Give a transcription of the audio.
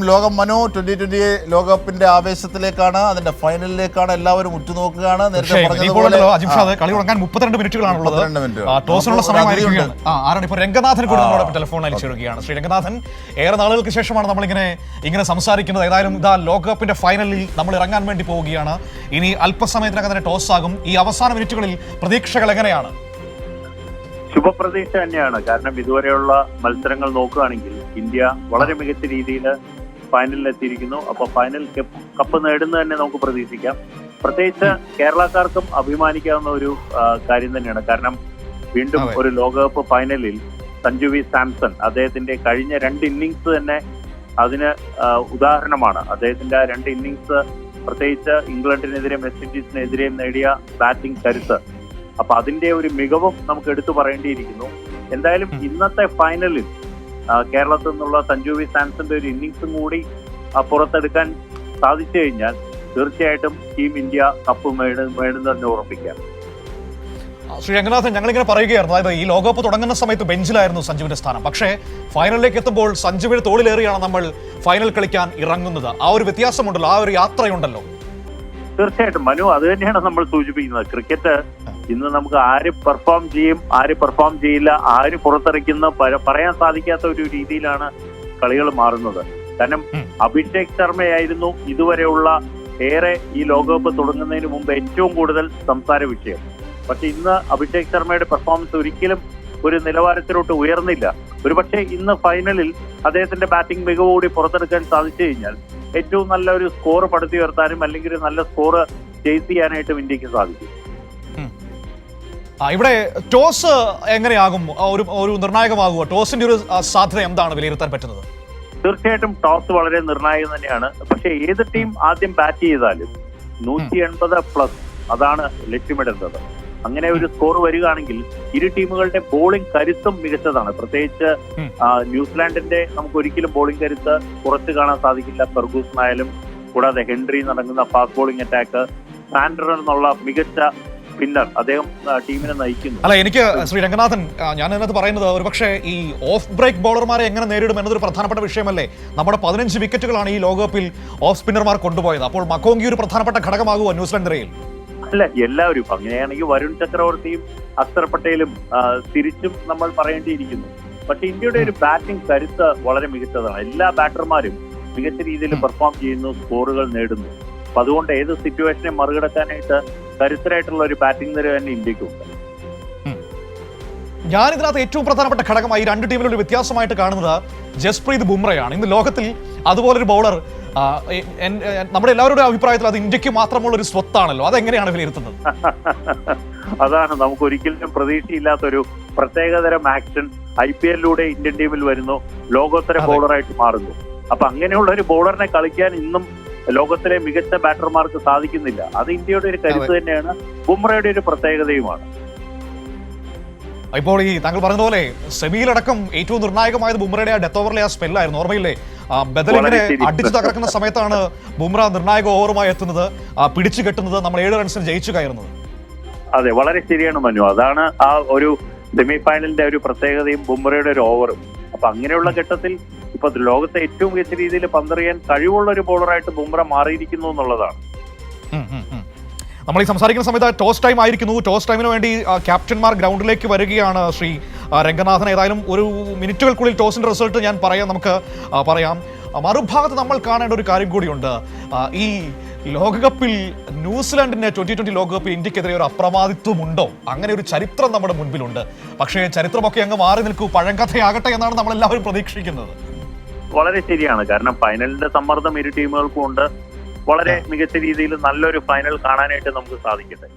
ലോകം മനു 2020 ലോകകപ്പിന്റെ ആവേശത്തിലേക്കാണ്, അതിന്റെ ഫൈനലിലേക്കാണ് എല്ലാവരും ഉറ്റുനോക്കുകയാണ്. നേരത്തെ പറഞ്ഞതുപോലെ കളി തുടങ്ങാൻ 32 മിനിറ്റുകളാണുള്ളത്. ടോസിനുള്ള സമയമായിരിക്കുകയാണ്. ആരാണ് ഇപ്പോൾ രംഗനാഥൻ കൂടെ നമ്മളോട് ടെലിഫോണിൽ ചേരുകയാണ്. ശ്രീ രംഗനാഥൻ, ഏറെ നാളുകൾക്ക് ശേഷമാണ് നമ്മളിങ്ങനെ സംസാരിക്കുന്നത്. ഏതായാലും ഇതാ ലോകകപ്പിന്റെ ഫൈനലിൽ നമ്മൾ ഇറങ്ങാൻ വേണ്ടി പോവുകയാണ്. ഇനി അല്പസമയത്തിനകം തന്നെ ടോസ് ആകും. ഈ അവസാന മിനിറ്റുകളിൽ പ്രതീക്ഷകൾ എങ്ങനെയാണ്? ശുഭപ്രതീക്ഷ തന്നെയാണ്. കാരണം ഇതുവരെയുള്ള മത്സരങ്ങൾ നോക്കുകയാണെങ്കിൽ ഇന്ത്യ വളരെ മികച്ച രീതിയിൽ ഫൈനലിൽ എത്തിയിരിക്കുന്നു. അപ്പൊ ഫൈനൽ കപ്പ് നേടുന്നത് തന്നെ നമുക്ക് പ്രതീക്ഷിക്കാം. പ്രത്യേകിച്ച് കേരളക്കാർക്കും അഭിമാനിക്കാവുന്ന ഒരു കാര്യം തന്നെയാണ്. കാരണം വീണ്ടും ഒരു ലോകകപ്പ് ഫൈനലിൽ സഞ്ജു വി സാംസൺ, അദ്ദേഹത്തിന്റെ കഴിഞ്ഞ 2 ഇന്നിങ്സ് തന്നെ അതിന് ഉദാഹരണമാണ്. അദ്ദേഹത്തിന്റെ ആ 2 ഇന്നിങ്സ്, പ്രത്യേകിച്ച് ഇംഗ്ലണ്ടിനെതിരെ വെസ്റ്റ് ഇൻഡീസിനെതിരെയും നേടിയ ബാറ്റിംഗ് കരുത്ത്, അപ്പൊ അതിന്റെ ഒരു മികവും നമുക്ക് എടുത്തു പറയേണ്ടിയിരിക്കുന്നു. എന്തായാലും ഇന്നത്തെ ഫൈനലിൽ കേരളത്തിൽ നിന്നുള്ള സഞ്ജു വി സാംസന്റെ ഒരു ഇന്നിങ്സും കൂടി പുറത്തെടുക്കാൻ സാധിച്ചു കഴിഞ്ഞാൽ തീർച്ചയായിട്ടും ടീം ഇന്ത്യ കപ്പ് നേടുന്നതിന് ഉറപ്പിക്കാം. ശ്രീ രംഗനാഥൻ, ഞങ്ങളിങ്ങനെ പറയുകയായിരുന്നു, അതായത് ഈ ലോകകപ്പ് തുടങ്ങുന്ന സമയത്ത് ബെഞ്ചിലായിരുന്നു സഞ്ജുവിന്റെ സ്ഥാനം. പക്ഷേ ഫൈനലിലേക്ക് എത്തുമ്പോൾ സഞ്ജുവിന്റെ തോളിലേറിയാണ് നമ്മൾ ഫൈനൽ കളിക്കാൻ ഇറങ്ങുന്നത്. ആ ഒരു വ്യത്യാസമുണ്ടല്ലോ, ആ ഒരു യാത്രയുണ്ടല്ലോ. തീർച്ചയായിട്ടും മനു, അത് തന്നെയാണ് നമ്മൾ സൂചിപ്പിക്കുന്നത്. ക്രിക്കറ്റ് ഇന്ന് നമുക്ക് ആര് പെർഫോം ചെയ്യും, ആര് പെർഫോം ചെയ്യില്ല, ആര് പുറത്തിറക്കുന്ന പറയാൻ സാധിക്കാത്ത ഒരു രീതിയിലാണ് കളികൾ മാറുന്നത്. കാരണം അഭിഷേക് ശർമ്മയായിരുന്നു ഇതുവരെയുള്ള ഏറെ ഈ ലോകകപ്പ് തുടങ്ങുന്നതിന് മുമ്പ് ഏറ്റവും കൂടുതൽ സംസാര വിഷയം. പക്ഷെ ഇന്ന് അഭിഷേക് ശർമ്മയുടെ പെർഫോമൻസ് ഒരിക്കലും ഒരു നിലവാരത്തിലോട്ട് ഉയർന്നില്ല. ഒരുപക്ഷെ ഇന്ന് ഫൈനലിൽ അദ്ദേഹത്തിന്റെ ബാറ്റിംഗ് മികവ് കൂടി പുറത്തെടുക്കാൻ സാധിച്ചു കഴിഞ്ഞാൽ ഏറ്റവും നല്ല ഒരു സ്കോർ പടുത്തുയർത്താനും അല്ലെങ്കിൽ ഒരു നല്ല സ്കോർ ചേസ് ചെയ്യാനായിട്ടും ഇന്ത്യക്ക് സാധിക്കും. ഇവിടെ ടോസ് എങ്ങനെയാകും ഒരു നിർണായകമാകുമോ? ടോസിന്റെ ഒരു സാധ്യത എന്താണ് വിലയിരുത്താൻ പറ്റുന്നത്? തീർച്ചയായിട്ടും ടോസ് വളരെ നിർണായകം തന്നെയാണ്. പക്ഷെ ഏത് ടീം ആദ്യം ബാറ്റ് ചെയ്താലും 180+ അതാണ് ലക്ഷ്യമിടുന്നത്. അങ്ങനെ ഒരു സ്കോർ വരികയാണെങ്കിൽ ഇരു ടീമുകളുടെ ബോളിംഗ് കരുത്തും മികച്ചതാണ്. പ്രത്യേകിച്ച് ന്യൂസിലാൻഡിന്റെ നമുക്ക് ഒരിക്കലും ബോളിംഗ് കരുത്ത് കുറച്ച് കാണാൻ സാധിക്കില്ല. ഫെർഗൂസൺ ആയാലും, കൂടാതെ ഹെൻറി നടങ്ങുന്ന ഫാസ്റ്റ് ബോളിംഗ് അറ്റാക്ക്, സാൻഡർ എന്നുള്ള മികച്ച സ്പിന്നർ, അദ്ദേഹം ടീമിനെ നയിക്കുന്നു. അല്ല, എനിക്ക് ശ്രീ രംഗനാഥൻ, ഞാൻ അതിനകത്ത് പറയുന്നത് ഒരുപക്ഷെ ഈ ഓഫ് ബ്രേക്ക് ബോളർമാരെ എങ്ങനെ നേരിടും എന്നതൊരു പ്രധാനപ്പെട്ട വിഷയമല്ലേ? നമ്മുടെ 15 വിക്കറ്റുകളാണ് ഈ ലോകകപ്പിൽ ഓഫ് സ്പിന്നർമാർ കൊണ്ടുപോയത്. അപ്പോൾ മക്കോങ്കി ഒരു പ്രധാനപ്പെട്ട ഘടകമാകുമോ ന്യൂസിലാൻഡ് നിരയിൽ? അല്ല, എല്ലാവരും അങ്ങനെയാണെങ്കിൽ വരുൺ ചക്രവർത്തിയും അക്സർ പട്ടേലും തിരിച്ചും നമ്മൾ പറയേണ്ടിയിരിക്കുന്നു. പക്ഷെ ഇന്ത്യയുടെ ഒരു ബാറ്റിംഗ് കരുത്ത് വളരെ മികച്ചതാണ്. എല്ലാ ബാറ്റർമാരും മികച്ച രീതിയിൽ പെർഫോം ചെയ്യുന്നു, സ്കോറുകൾ നേടുന്നു. അപ്പൊ അതുകൊണ്ട് ഏത് സിറ്റുവേഷനെ മറികടക്കാനായിട്ട് കരുത്തരായിട്ടുള്ള ഒരു ബാറ്റിംഗ് നിര തന്നെ ഇന്ത്യക്കുണ്ട്. ഞാനിതിനകത്ത് ഏറ്റവും പ്രധാനപ്പെട്ട ഘടകമായി 2 ടീമിലും ഒരു വ്യത്യാസമായിട്ട് കാണുന്നത് ജസ്പ്രീത് ബുംറയാണ്. ഇന്ന് ലോകത്തിൽ അതുപോലൊരു ബൗളർ നമ്മുടെ എല്ലാവരുടെ അഭിപ്രായത്തിൽ അത് ഇന്ത്യക്ക് മാത്രമുള്ള ഒരു സ്വത്താണല്ലോ. അതെങ്ങനെയാണ് വിലയിരുത്തുന്നത്? അതാണ്, നമുക്ക് ഒരിക്കലും പ്രതീക്ഷയില്ലാത്തൊരു പ്രത്യേകതരം ആക്ഷൻ IPL-ലൂടെ ഇന്ത്യൻ ടീമിൽ വരുന്നു, ലോകോത്തര ബൗളറായിട്ട് മാറുന്നു. അപ്പൊ അങ്ങനെയുള്ള ഒരു ബൗളറിനെ കളിക്കാൻ ഇന്നും ലോകത്തിലെ മികച്ച ബാറ്റർമാർക്ക് സാധിക്കുന്നില്ല. അത് ഇന്ത്യയുടെ ഒരു കരുത്ത് തന്നെയാണ്, ബുംറയുടെ ഒരു പ്രത്യേകതയുമാണ്. ഇപ്പോൾ ഈ താങ്കൾ പറഞ്ഞതുപോലെ സെമിയിലടക്കം ഏറ്റവും നിർണായകമായത് ബുംറയുടെ ആ ഡെത്ത് ഓവറിലെ ആ സ്പെല്ലായിരുന്നു. ഓർമ്മയില്ലേ? ബദലിങ്ങനെ അടിച്ചു തകർക്കുന്ന സമയത്താണ് ബുംറ നിർണായക ഓവറുമായി എത്തുന്നത്, പിടിച്ചു കെട്ടുന്നത്, നമ്മൾ 7 റൺസിന് ജയിച്ചു കയറുന്നത്. അതെ, വളരെ ശരിയാണ് മനു. അതാണ് ആ ഒരു സെമി ഫൈനലിന്റെ ഒരു പ്രത്യേകതയും ബുംറയുടെ ഒരു ഓവറും. അപ്പൊ അങ്ങനെയുള്ള ഘട്ടത്തിൽ ഇപ്പൊ ലോകത്തെ ഏറ്റവും മികച്ച രീതിയിൽ പന്തെറിയാൻ കഴിവുള്ള ഒരു ബോളറായിട്ട് ബുംറ മാറിയിരിക്കുന്നു എന്നുള്ളതാണ്. നമ്മൾ ഈ സംസാരിക്കുന്ന സമയത്ത് ടോസ് ടൈം ആയിരിക്കുന്നു. ടോസ് ടൈമിന് വേണ്ടി ക്യാപ്റ്റന്മാർ ഗ്രൗണ്ടിലേക്ക് വരികയാണ്. ശ്രീ രംഗനാഥൻ, ഏതായാലും ഒരു മിനിറ്റുകൾക്കുള്ളിൽ ടോസിന്റെ റിസൾട്ട് ഞാൻ നമുക്ക് പറയാം. മറുഭാഗത്ത് നമ്മൾ കാണേണ്ട ഒരു കാര്യം കൂടിയുണ്ട്. ഈ ലോകകപ്പിൽ ന്യൂസിലാൻഡിന് 2020 ലോകകപ്പിൽ ഇന്ത്യക്കെതിരെ ഒരു അപ്രമാദിത്വമുണ്ടോ? അങ്ങനെ ഒരു ചരിത്രം നമ്മുടെ മുൻപിലുണ്ട്. പക്ഷേ ചരിത്രമൊക്കെ അങ്ങ് മാറി നിൽക്കൂ, പഴങ്കഥയാകട്ടെ എന്നാണ് നമ്മൾ എല്ലാവരും പ്രതീക്ഷിക്കുന്നത്. വളരെ ശരിയാണ്. കാരണം ഫൈനലിന്റെ സമ്മർദ്ദം ഇരു ടീമുകൾക്കും ഉണ്ട്. വളരെ മികച്ച രീതിയിൽ നല്ലൊരു ഫൈനൽ കാണാനായിട്ട് നമുക്ക് സാധിക്കട്ടെ.